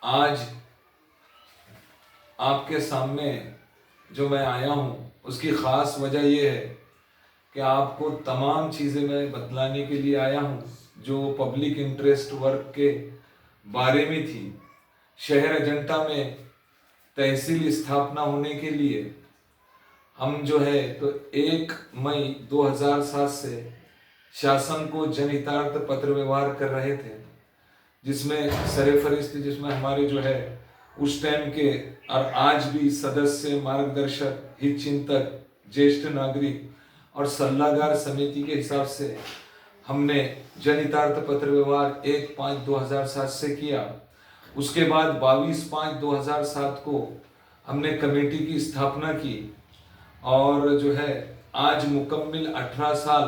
आज आपके सामने जो मैं आया हूँ उसकी ख़ास वजह यह है कि आपको तमाम चीज़ें मैं बतलाने के लिए आया हूँ जो पब्लिक इंटरेस्ट वर्क के बारे में थी। शहर अजंता में तहसील स्थापना होने के लिए हम जो है तो 1 मई 2007 से शासन को जनहितार्थ पत्र व्यवहार कर रहे थे, जिसमें सरफहरिस्त जिसमें हमारे जो है उस टाइम के और आज भी सदस्य, मार्गदर्शक, हित चिंतक, ज्येष्ठ नागरिक और सल्लागार समिति के हिसाब से हमने जनहितार्थ पत्र व्यवहार 1/5/2007 से किया। उसके बाद 22/5/2007 को हमने कमेटी की स्थापना की और जो है आज मुकम्मिल 18 साल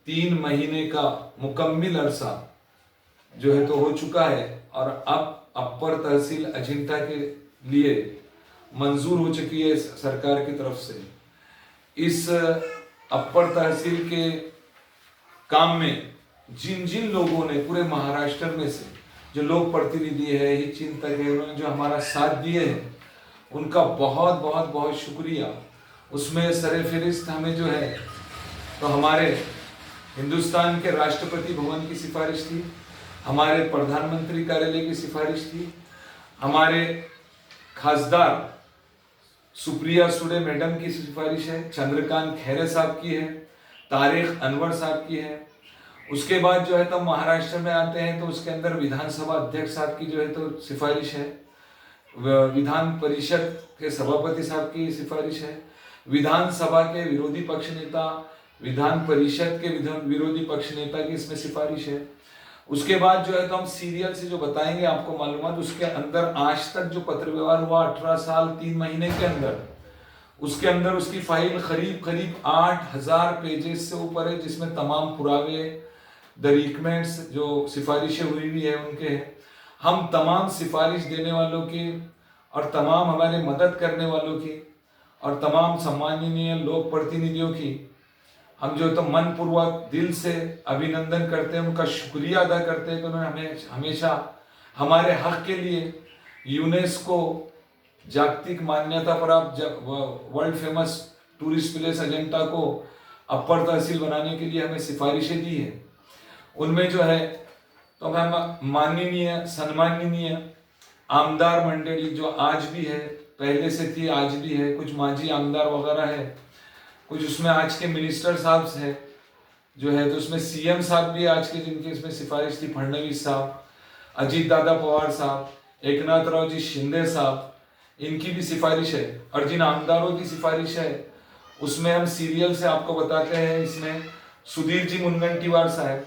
3 महीने का मुकम्मिल अरसा जो है तो हो चुका है और अब अपर तहसील अजिंठा के लिए मंजूर हो चुकी है सरकार की तरफ से। इस अपर तहसील के काम में जिन जिन लोगों ने पूरे महाराष्ट्र में से जो लोक प्रतिनिधि है, हित चिंतक है, उन्होंने जो हमारा साथ दिए हैं उनका बहुत बहुत बहुत शुक्रिया। उसमें सरफहरिस्त हमें जो है तो हमारे हिंदुस्तान के राष्ट्रपति भवन की सिफारिश थी, हमारे प्रधानमंत्री कार्यालय की सिफारिश थी, हमारे खासदार सुप्रिया सुडे मैडम की सिफारिश है, चंद्रकांत खैरे साहब की है, तारिक अनवर साहब की है। उसके बाद जो है तो महाराष्ट्र में आते हैं तो उसके अंदर विधानसभा अध्यक्ष साहब की जो है तो सिफारिश है, विधान परिषद के सभापति साहब की सिफारिश है, विधानसभा के विरोधी पक्ष नेता, विधान परिषद के विरोधी पक्ष नेता की इसमें सिफारिश है। उसके बाद जो है तो हम सीरियल से जो बताएंगे आपको मालूमात, उसके अंदर आज तक जो पत्र व्यवहार हुआ 18 साल 3 महीने के अंदर, उसके अंदर उसकी फाइल करीब 8000 पेजेस से ऊपर है, जिसमें तमाम पुरावे, डॉक्यूमेंट्स जो सिफारिशें हुई है उनके हैं। हम तमाम सिफारिश देने वालों की और तमाम हमारे मदद करने वालों की और तमाम सम्माननीय लोक प्रतिनिधियों की हम जो तो मन पूर्वक दिल से अभिनंदन करते हैं, उनका शुक्रिया अदा करते हैं कि उन्होंने हमें हमेशा हमारे हक के लिए यूनेस्को जागतिक मान्यता प्राप्त world famous tourist place Ajanta को अपर तहसील बनाने के लिए हमें सिफारिशें दी है। उनमें जो है तो हम माननीय सम्माननीय आमदार मंडली जो आज भी है, पहले से थी आज भी है, कुछ माजी आमदार वगैरह है, कुछ उसमें आज के मिनिस्टर साहब है जो है तो उसमें सीएम साहब भी आज के जिनकी इसमें सिफारिश थी, फडणवीस साहब, अजीत दादा पवार साहब, एकनाथ राव जी शिंदे साहब, इनकी भी सिफारिश है। और जिन आमदारों की सिफारिश है उसमें हम सीरियल से आपको बताते हैं, इसमें सुधीर जी मुनगंटीवार साहब,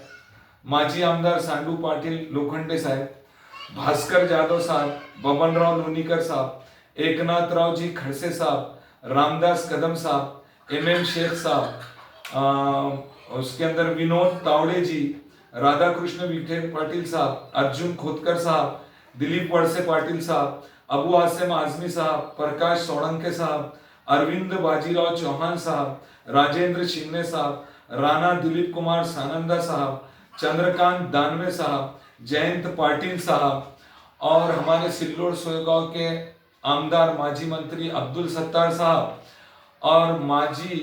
माजी आमदार सांडू पाटिल लोखंडे साहब, भास्कर जाधव साहब, बबनराव लोनीकर साहब, एकनाथ राव जी खड़से साहब, रामदास कदम साहब, एमएम शेख साहब, उसके अंदर विनोद तावड़े जी, राधा कृष्ण विखे पाटिल साहब, अर्जुन खोतकर साहब, दिलीप वड़से पाटिल साहब, अबू आसिम आजमी साहब, प्रकाश सोळंके साहब, अरविंद बाजीराव चौहान साहब, राजेंद्र शिंदे साहब, राणा दिलीप कुमार सानंदा साहब, चंद्रकांत दानवे साहब, जयंत पाटिल साहब और हमारे सिल्लोड सोयगांव के आमदार माजी मंत्री अब्दुल सत्तार साहब और माजी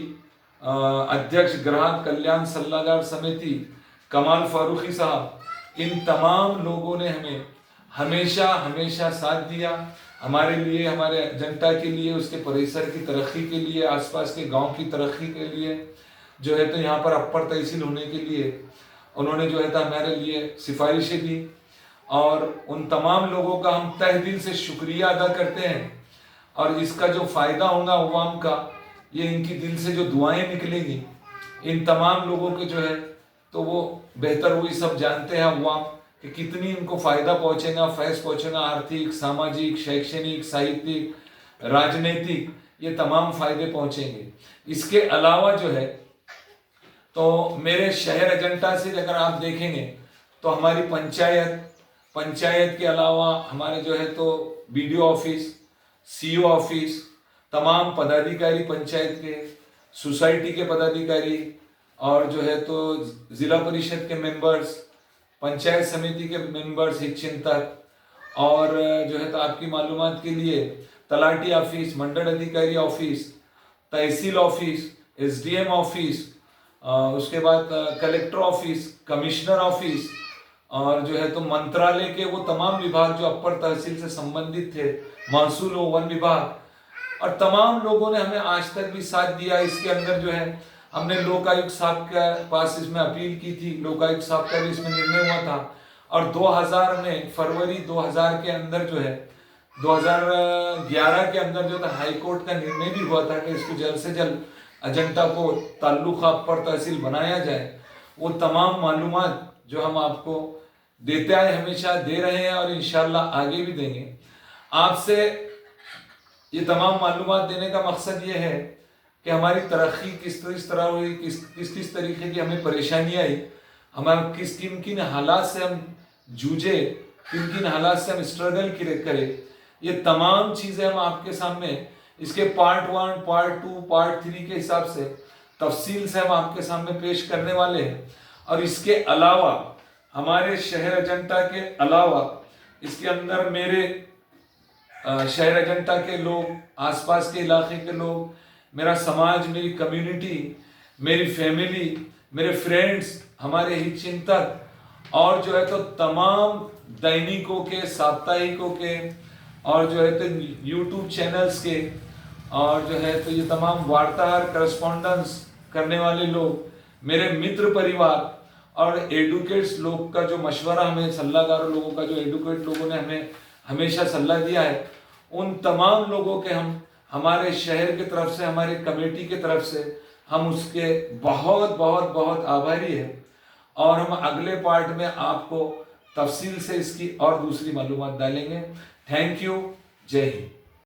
अध्यक्ष ग्राहक कल्याण सल्लागार समिति कमाल फारूकी साहब, इन तमाम लोगों ने हमें हमेशा हमेशा साथ दिया, हमारे लिए, हमारे जनता के लिए, उसके परिसर की तरक्की के लिए, आसपास के गांव की तरक्की के लिए जो है तो यहाँ पर अपर तहसील होने के लिए उन्होंने जो है तो हमारे लिए सिफारिशें दी और उन तमाम लोगों का हम तहे दिल से शुक्रिया अदा करते हैं। और इसका जो फायदा होगा अवाम का, ये इनकी दिल से जो दुआएं निकलेंगी इन तमाम लोगों के जो है तो वो बेहतर वही सब जानते हैं अवाम कि कितनी इनको फायदा पहुंचेगा, फैज पहुंचेगा, आर्थिक, सामाजिक, शैक्षणिक, साहित्यिक, राजनीतिक, ये तमाम फायदे पहुंचेंगे। इसके अलावा जो है तो मेरे शहर अजंता से अगर आप देखेंगे तो हमारी पंचायत के अलावा हमारे जो है तो बीडीओ ऑफिस, सीओ ऑफिस, तमाम पदाधिकारी पंचायत के, सोसाइटी के पदाधिकारी और जो है तो जिला परिषद के मेंबर्स, पंचायत समिति के मेंबर्स, हित चिंतक और जो है तो आपकी मालूमात के लिए तलाटी ऑफिस, मंडल अधिकारी ऑफिस, तहसील ऑफिस, एसडीएम ऑफिस, उसके बाद कलेक्टर ऑफिस, कमिश्नर ऑफिस, और जो है तो मंत्रालय के वो तमाम विभाग जो अपर तहसील से संबंधित थे, महसूल व वन विभाग, और तमाम लोगों ने हमें आज तक भी साथ दिया। इसके अंदर जो है हमने लोकायुक्त साहब के पास इसमें अपील की थी, लोकायुक्त साहब का भी इसमें निर्णय हुआ था, और 2000 में फरवरी 2000 के अंदर जो है 2011 के अंदर जो था हाईकोर्ट का निर्णय भी हुआ था कि इसको जल्द से जल्द अजंता को ताल्लुका अपर तहसील बनाया जाए। वो तमाम मालूमात जो हम आपको देते आए, हमेशा दे रहे हैं और इंशाल्लाह आगे भी देंगे। आपसे ये तमाम मालूमात देने का मकसद ये है कि हमारी तरक्की किस तरह हुई, किस तरीके की हमें परेशानी आई, हमारे किन किन हालात से हम जूझे, किन किन हालात से हम स्ट्रगल करें, ये तमाम चीज़ें हम आपके सामने इसके पार्ट 1, पार्ट 2, पार्ट 3 के हिसाब से तफसील से हम आपके सामने पेश करने वाले हैं। और इसके अलावा हमारे शहर अजंता के अलावा इसके अंदर मेरे शहर अजंता के लोग, आसपास के इलाके के लोग, मेरा समाज, मेरी कम्युनिटी, मेरी फैमिली, मेरे फ्रेंड्स, हमारे हित चिंतक, और जो है तो तमाम दैनिकों के, साप्ताहिकों के, और जो है तो यूट्यूब चैनल्स के, और जो है तो ये तमाम वार्ताहर, करस्पॉन्डेंस करने वाले लोग, मेरे मित्र परिवार और एडुकेट्स लोग का जो मशवरा, हमें सलाहकार लोगों का जो एडुकेट लोगों ने हमें हमेशा सलाह दिया है, उन तमाम लोगों के हम हमारे शहर की तरफ से, हमारी कमेटी की तरफ से हम उसके बहुत बहुत बहुत आभारी हैं। और हम अगले पार्ट में आपको तफसील से इसकी और दूसरी मालूमात डालेंगे। Thank you. जय हिंद।